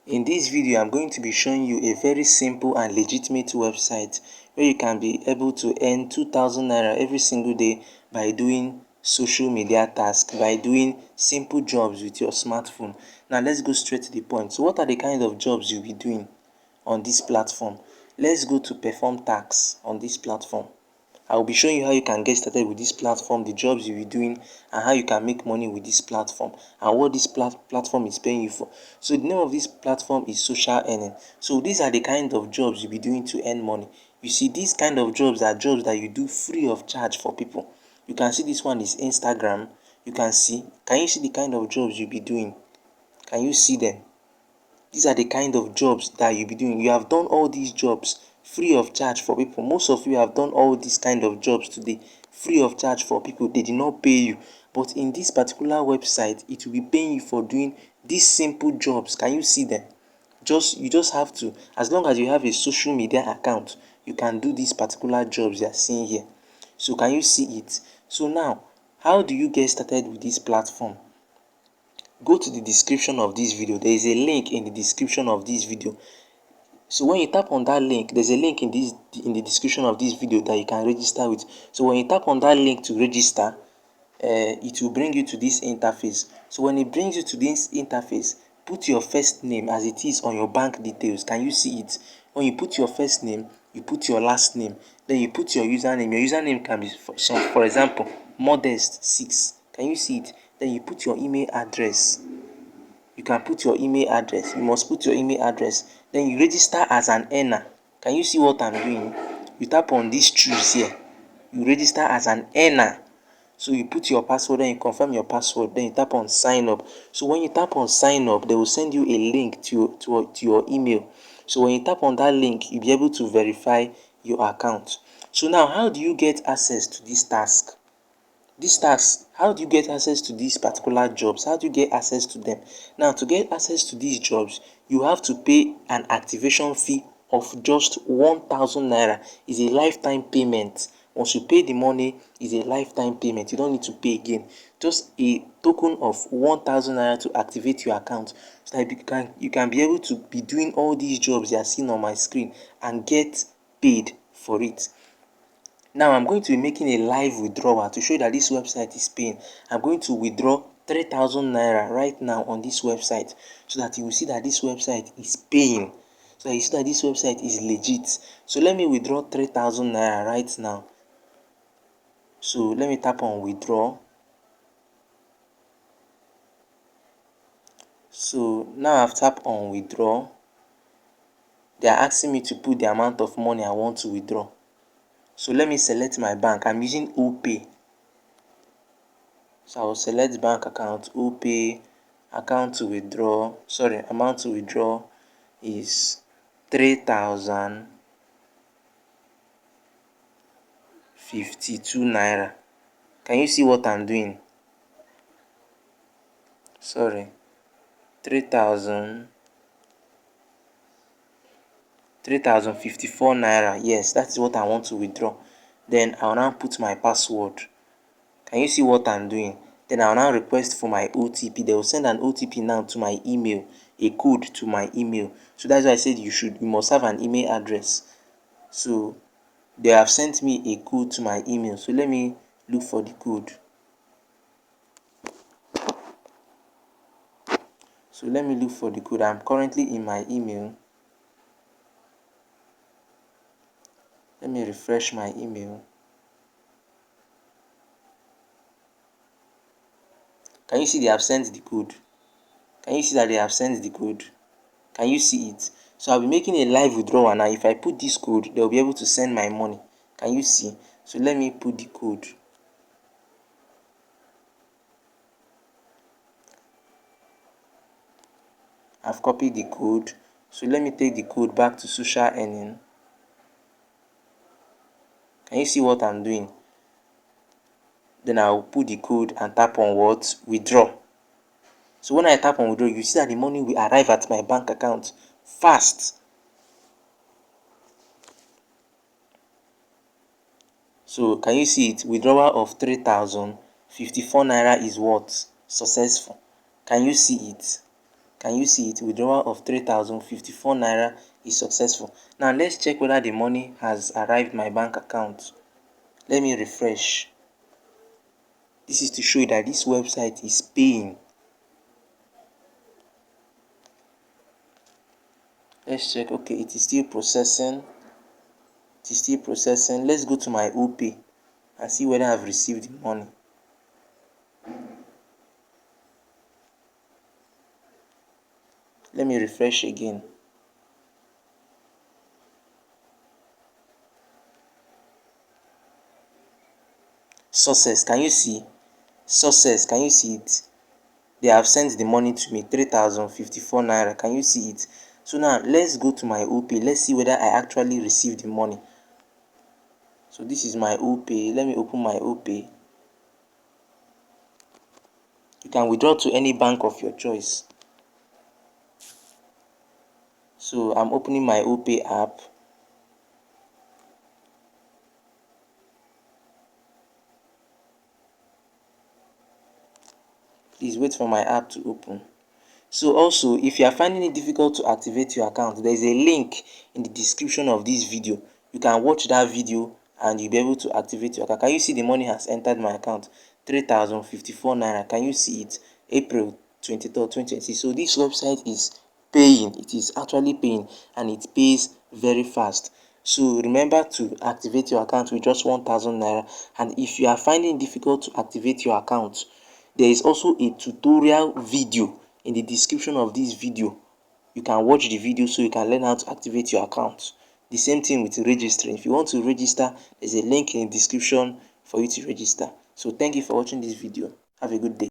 In this video, I'm going to be showing you a very simple and legitimate website where you can be able to earn 2,000 naira every single day by doing social media tasks, by doing simple jobs with your smartphone. Now let's go straight to the point. So what are the kind of jobs you'll be doing on this platform? Let's go to perform tasks on this platform. I will be showing you how you can get started with this platform, the jobs you'll be doing, and how you can make money with this platform, and what this platform is paying you for. So the name of this platform is social earning. So these are the kind of jobs you'll be doing to earn money. You see, these kind of jobs are jobs that you do free of charge for people. You can see this one is Instagram. Can you see the kind of jobs you'll be doing? Can you see them? These are the kind of jobs that you'll be doing. You have done all these jobs free of charge for people. Most of you have done all these kind of jobs today free of charge for people. They did not pay you. But in this particular website, it will be paying you for doing these simple jobs. Can you see them? You just have to, as long as you have a social media account, you can do these particular jobs you are seeing here. So can you see it? So now, how do you get started with this platform? Go to the description of this video. There is a link in the description of this video. So when you tap on that link, there's a link in the description of this video that you can register with. So when you tap on that link to register, it will bring you to this interface. So when it brings you to this interface, put your first name as it is on your bank details. Can you see it? When you put your first name, you put your last name, then you put your username. Your username can be, for example, modest6. Can you see it? Then you put your email address. You can put your email address. You must put your email address. Then you register as an earner. Can you see what I'm doing? You tap on this choose here. You register as an earner. So you put your password, then you confirm your password, then you tap on sign up. So when you tap on sign up, they will send you a link to your email. So when you tap on that link, you'll be able to verify your account. So now, how do you get access to this task? How do you get access to these particular jobs? How do you get access to them? Now, to get access to these jobs, you have to pay an activation fee of just 1,000 naira. It's a lifetime payment. Once you pay the money, it's a lifetime payment. You don't need to pay again. Just a token of 1,000 naira to activate your account, so that you can be able to be doing all these jobs you are seeing on my screen and get paid for it. Now I'm going to be making a live withdrawal to show that this website is paying. I'm going to withdraw 3,000 naira right now on this website, so that you will see that this website is paying. So that you see that this website is legit. So let me withdraw 3,000 naira right now. So let me tap on withdraw. So now I've tapped on withdraw. They are asking me to put the amount of money I want to withdraw. So let me select my bank. I'm using OPay. So I will select bank account, OPay, amount to withdraw is 3,052 naira. Can you see what I'm doing? Sorry, 3,054 naira. Yes, that is what I want to withdraw. Then I'll now put my password. Can you see what I'm doing? Then I'll now request for my OTP. They will send an OTP now to my email, a code to my email. So that's why I said you must have an email address. So they have sent me a code to my email. So let me look for the code. So let me look for the code. I'm currently in my email. Let me refresh my email. Can you see they have sent the code? Can you see that they have sent the code? Can you see it? So I'll be making a live withdrawal now. If I put this code, they'll be able to send my money. Can you see? So let me put the code. I've copied the code. So let me take the code back to social earning. Can you see what I'm doing? Then I'll put the code and tap on what? Withdraw. So when I tap on withdraw, you see that the money will arrive at my bank account fast. So can you see it? Withdrawal of 3,054 naira is what? Successful. Can you see it? Can you see it? Withdrawal of 3,054 naira is successful. Now let's check whether the money has arrived my bank account. Let me refresh. This is to show you that this website is paying. Let's check. Okay, it is still processing. It is still processing. Let's go to my OPay and see whether I've received the money. Let me refresh again. Success, can you see? Success, can you see it? They have sent the money to me, 3,054 naira. Can you see it? So now let's go to my OPay. Let's see whether I actually received the money. So this is my OPay. Let me open my OPay. You can withdraw to any bank of your choice. So I'm opening my OPay app. Please wait for my app to open. So also, if you are finding it difficult to activate your account, there is a link in the description of this video. You can watch that video and you'll be able to activate your account. Can you see the money has entered my account? 3,054 naira. Can you see it? April 23rd, 2020. So this website is paying. It is actually paying, and it pays very fast. So remember to activate your account with just 1,000 naira. And if you are finding it difficult to activate your account, there is also a tutorial video in the description of this video. You can watch the video so you can learn how to activate your account. The same thing with registering. If you want to register, there's a link in the description for you to register. So thank you for watching this video. Have a good day.